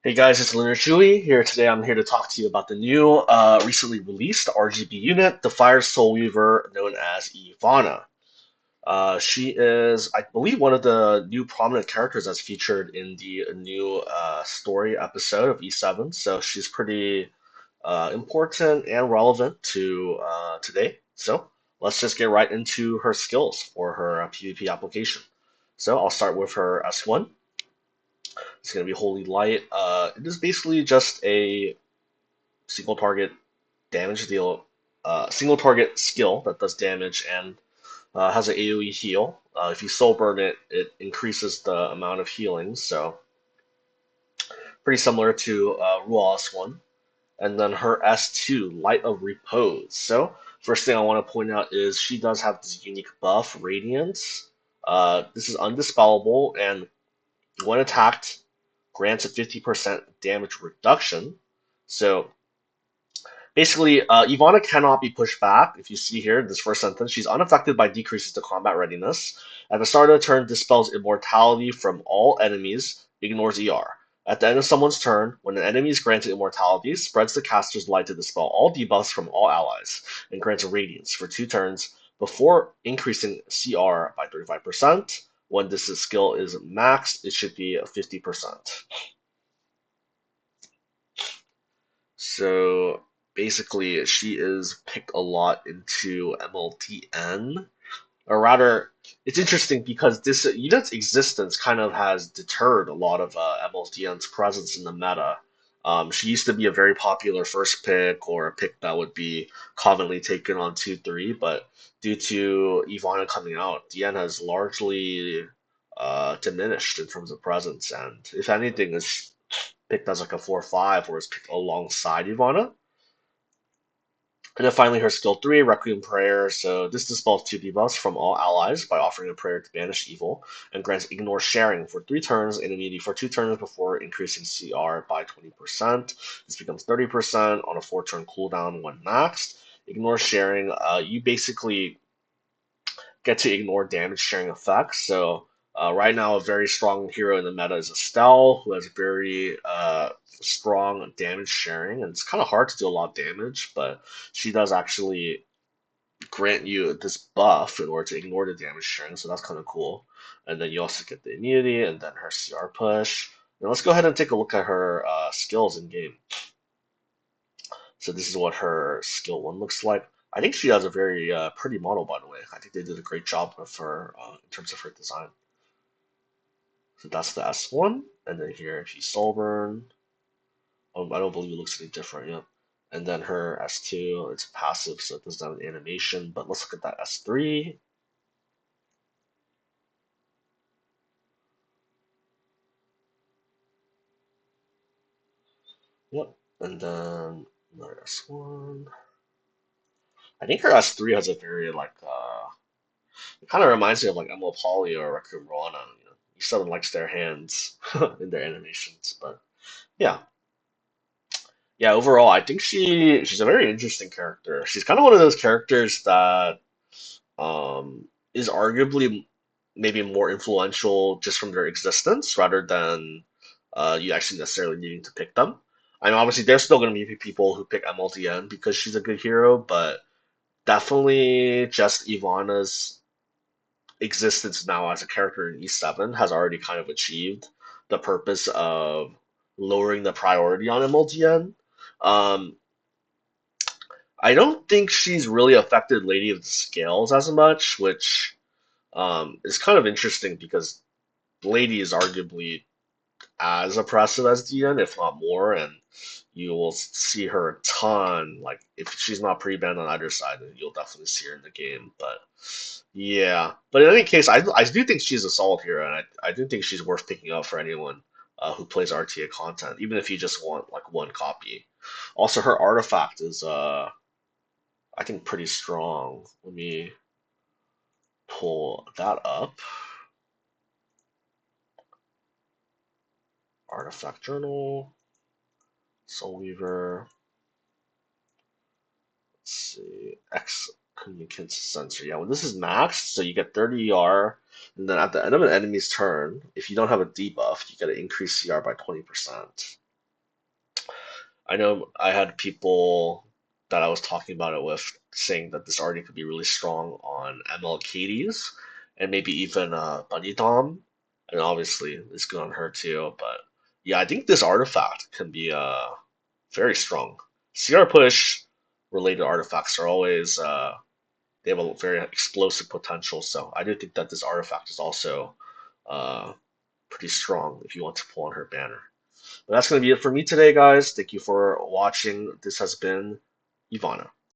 Hey guys, it's Lunar Chewy here today. I'm here to talk to you about the new, recently released RGB unit, the Fire Soul Weaver, known as Ivana. She is, I believe, one of the new prominent characters that's featured in the new story episode of E7. So she's pretty important and relevant to today. So let's just get right into her skills for her PvP application. So I'll start with her S1. It's going to be Holy Light. It is basically just a single target damage deal, single target skill that does damage and has an AoE heal. If you soul burn it, it increases the amount of healing, so pretty similar to Rua's one. And then her S2, Light of Repose. So first thing I want to point out is she does have this unique buff, Radiance. This is undispellable, and when attacked, grants a 50% damage reduction. So basically, Ivana cannot be pushed back. If you see here, this first sentence, she's unaffected by decreases to combat readiness. At the start of the turn, dispels immortality from all enemies, ignores ER. At the end of someone's turn, when an enemy is granted immortality, spreads the caster's light to dispel all debuffs from all allies, and grants radiance for 2 turns before increasing CR by 35%. When this skill is maxed, it should be 50%. So basically, she is picked a lot into MLTN, or rather, it's interesting because this unit's existence kind of has deterred a lot of MLTN's presence in the meta. She used to be a very popular first pick or a pick that would be commonly taken on 2-3, but due to Ivana coming out, DN has largely diminished in terms of presence, and if anything, is picked as like a 4-5 or is picked alongside Ivana. And then finally, her skill 3, Requiem Prayer. So this dispels 2 debuffs from all allies by offering a prayer to banish evil, and grants Ignore Sharing for 3 turns and immunity for 2 turns before increasing CR by 20%. This becomes 30% on a 4-turn cooldown when maxed. Ignore Sharing, you basically get to ignore damage sharing effects. So right now, a very strong hero in the meta is Estelle, who has very strong damage sharing, and it's kind of hard to do a lot of damage, but she does actually grant you this buff in order to ignore the damage sharing, so that's kind of cool. And then you also get the immunity and then her CR push. Now let's go ahead and take a look at her skills in game. So this is what her skill 1 looks like. I think she has a very pretty model, by the way. I think they did a great job with her in terms of her design. So that's the S1, and then here she's Soulburn. I don't believe it looks any different, yeah. And then her S2, it's passive, so it doesn't have an animation. But let's look at that S3. Yep. And then another S1. I think her S3 has a very like it kind of reminds me of like Emma Polly or Reku Rana. You know, each of them likes their hands in their animations. But yeah, yeah. Overall, I think she's a very interesting character. She's kind of one of those characters that is arguably maybe more influential just from their existence rather than you actually necessarily needing to pick them. I mean, obviously, there's still going to be people who pick MLTN because she's a good hero, but definitely just Ivana's existence now as a character in E7 has already kind of achieved the purpose of lowering the priority on MLTN. Um, I don't think she's really affected Lady of the Scales as much, which is kind of interesting because Lady is arguably as oppressive as DN, if not more, and you will see her a ton. Like if she's not pre-banned on either side, then you'll definitely see her in the game. But yeah, but in any case, I do think she's a solid hero, and I do think she's worth picking up for anyone who plays RTA content, even if you just want like one copy. Also, her artifact is I think pretty strong. Let me pull that up. Artifact journal, Soul Weaver. Let's see, X communicants sensor. Yeah, when this is maxed, so you get 30 ER, and then at the end of an enemy's turn, if you don't have a debuff, you get an increased CR by 20%. I know I had people that I was talking about it with saying that this already could be really strong on MLKDs and maybe even Bunny Dom, and obviously it's good on her too. But yeah, I think this artifact can be very strong. CR push related artifacts are always they have a very explosive potential, so I do think that this artifact is also uh, pretty strong if you want to pull on her banner. But that's going to be it for me today, guys. Thank you for watching. This has been Ivana.